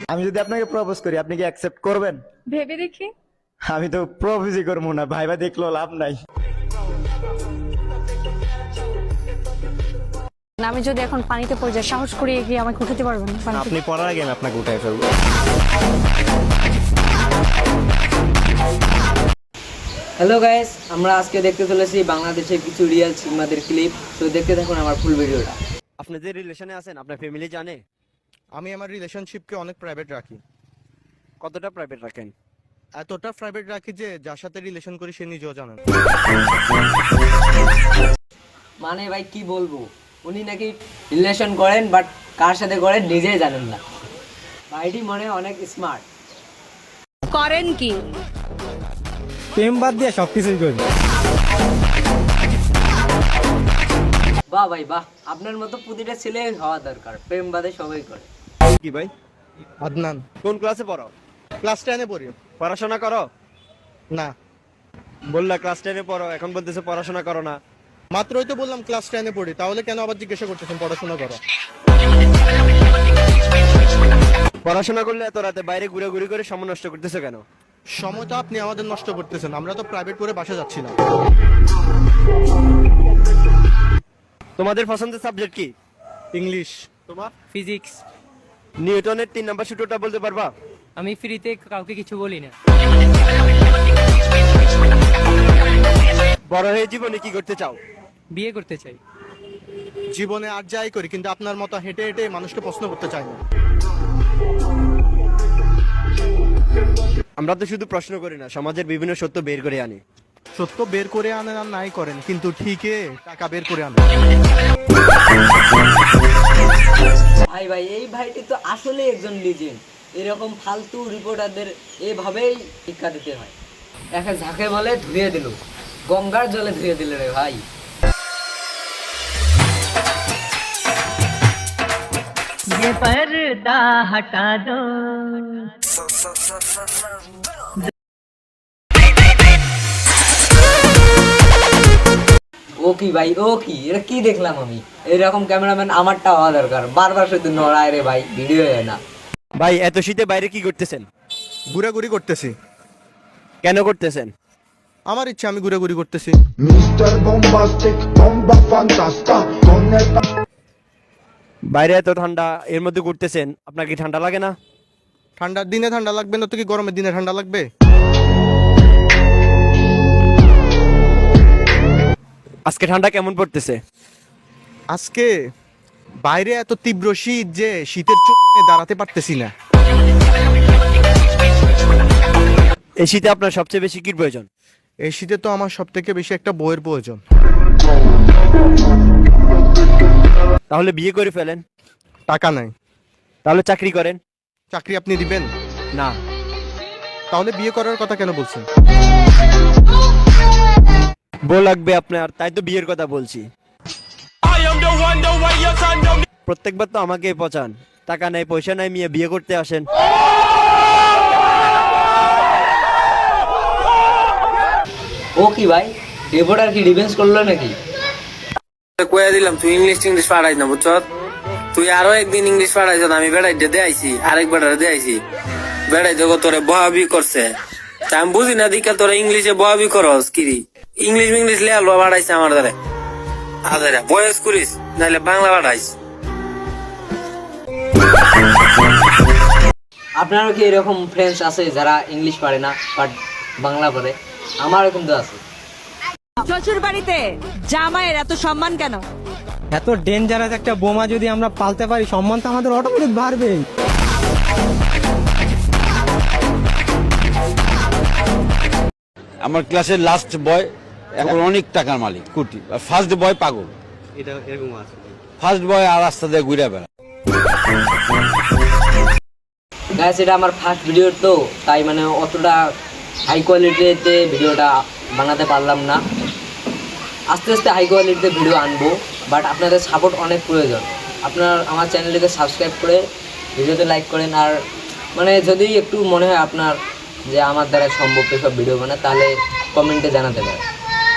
আমি যদি আপনাকে প্রপোজ করি আপনি কি অ্যাকসেপ্ট করবেন? ভেবে দেখি। আমি তো প্রপোজই করবো না, ভাইবা দেখলো লাভ নাই। আমি যদি এখন পানিতে পড়ে যাই, সাহস করে গিয়ে আমাকে উঠাতে পারবেন? আপনি পড়ার আগে আমি আপনাকে উঠাই ফেলবো। হ্যালো গাইস, আমরা আজকে দেখতে চলেছি বাংলাদেশের কিছু রিয়েল সিনেমাদের ক্লিপ। তো দেখতে থাকুন আমার ফুল ভিডিওটা। আপনি যে রিলেশনে আছেন আপনার ফ্যামিলি জানে? আমি আমার রিলেশনশিপকে অনেক প্রাইভেট রাখি। কতটা প্রাইভেট রাখেন? এতটা প্রাইভেট রাখি যে যার সাথে রিলেশন করি সে নিজেও জানে না। মানে ভাই কি বলবো, উনি নাকি রিলেশন করেন বাট কার সাথে করেন নিজেই জানেন না। ভাইটি মনে হয় অনেক স্মার্ট। করেন কি? প্রেম বাদ দিয়ে সবকিছুই করি। বাহ ভাই বাহ, আপনার মতো প্রতিটা ছেলে হওয়া দরকার, প্রেম বাদে সবাই করে। কি ভাই? আদনান। কোন ক্লাসে পড়ো? ক্লাস 10-এ পড়ি। পড়াশোনা করো? না, বললা ক্লাস 10-এ পড়ো, এখন বলতেছে পড়াশোনা করো না। মাত্রই তো বললাম ক্লাস 10-এ পড়ি, তাহলে কেন আবার জিজ্ঞাসা করতেছেন পড়াশোনা করো? পড়াশোনা করলে এত রাতে বাইরে ঘুরে করে সময় নষ্ট করতেছো কেন? সময়টা আপনি আমাদের নষ্ট করতেছেন, আমরা তো প্রাইভেট করে বাসা যাচ্ছি না। তোমাদের পছন্দের সাবজেক্ট কি? ইংলিশ। তোমার? ফিজিক্স। নিউটনের 3 নাম্বার সূত্রটা বলতে পারবা? আমি ফ্রিতে কাউকে কিছু বলি না। বড় হয়ে জীবনে কি করতে চাও? বিয়ে করতে চাই। জীবনে আর যাই করি, কিন্তু আপনার মতো হেঁটে হেঁটে মানুষকে প্রশ্ন করতে চাই না। আমরা তো শুধু প্রশ্ন করি না, সমাজের বিভিন্ন সত্য বের করে আনি। সত্য বের করে আনেন আর নাই করেন, কিন্তু ঠিকই টাকা বের করে আনেন। ভাই ভাই, এই ভাইটি তো আসলে একজন লিজেন্ড। এরকম ফালতু রিপোর্টারদের এভাবেই শিক্ষা দিতে হয়। একা ঝাঁকে বলে ধুয়ে দিল, গঙ্গার জলে ধুয়ে দিল রে ভাই। ये पर्दा हटा दो। ও কি ভাই, ও কি, এটা কি দেখলাম আমি? এরকম ক্যামেরাম্যান আমারটা হওয়া দরকার। বারবার শুধু নড়ায় রে ভাই, ভিডিও হয় না। ভাই এত শীতে বাইরে কি করতেছেন? ঘুরাঘুরি করতেছি। কেন করতেছেন? আমার ইচ্ছা, আমি ঘুরাঘুরি করতেছি। Mr. Bombastic, bomba fantasta, con el... বাইরে এত ঠান্ডা, এর মধ্যে ঘুরতেছেন, আপনার কি ঠান্ডা লাগে না? ঠান্ডার দিনে ঠান্ডা লাগবে না তো কি গরমের দিনে ঠান্ডা লাগবে? আজকে ঠান্ডা কেমন পড়তেছে? আজকে বাইরে এত তীব্র শীত যে শীতের চোখে দাঁড়াতে পারতেছি না। এই শীতে আপনার সবচেয়ে বেশি কি প্রয়োজন? এই শীতে তো আমার সব থেকে বেশি একটা বইয়ের প্রয়োজন। তাহলে বিয়ে করে ফেলেন। টাকা নাই। তাহলে চাকরি করেন। চাকরি আপনি দিবেন না। তাহলে বিয়ে করার কথা কেন বলছেন? বউ লাগবে আপনার, তাই তো বিয়ের কথা বলছি। প্রত্যেকবার তো আমাকে পচান, টাকা নাই পয়সা নাই, মেয়ে বিয়ে করতে আসেন। ও কি ভাই, রিপোর্টার কি ডিফেন্স করলো নাকি? কয়ে দিলাম তুই ইংলিশ পাঠাই না, বুঝছ? তুই আরো একদিন ইংলিশ পাঠাইছ, আমি বেড়াই দিয়ে আইছি, আরেক বেড়ারে দিয়ে আইছি। বেড়াই দেখো তোরে বহাবি করছে, তা আমি বুঝি না দিকে তোরা ইংলিশে বহাবি করস কিরি। ইংলিশ লে আলো বাড়াইছে আমার দ্বারে। আদারে বয়স করিস, নাইলে বাংলা বাড়াইস। আপনারও কি এরকম ফ্রেন্ডস আছে যারা ইংলিশ পারে না বাট বাংলা পারে? আমারও কিন্তু আছে। শ্বশুর বাড়িতে জামাইয়ের এত সম্মান কেন? এত ডেঞ্জারাস একটা বোমা যদি আমরা পালতে পারি, সম্মান তো আমাদের অটোমেটিক বাড়বে। আমার ক্লাসের লাস্ট বয় এখন অনেক টাকার মালিক, কোটি। আর ফার্স্ট বয় পাগল। এটা এরকম আছে। ফার্স্ট বয় আর রাস্তা দিয়ে ঘুরে বেড়া। গাইস, এটা আমার ফার্স্ট ভিডিও তো, তাই মানে অতটা হাই কোয়ালিটিতে ভিডিওটা বানাতে পারলাম না। আস্তে আস্তে হাই কোয়ালিটিতে ভিডিও আনবো, বাট আপনাদের সাপোর্ট অনেক প্রয়োজন। আপনার আমার চ্যানেলটিকে সাবস্ক্রাইব করে ভিডিওতে লাইক করেন। আর মানে যদি একটু মনে হয় আপনার যে আমার দ্বারা সম্ভব এসব ভিডিও বানায়, তাহলে কমেন্টে জানাতে পারেন।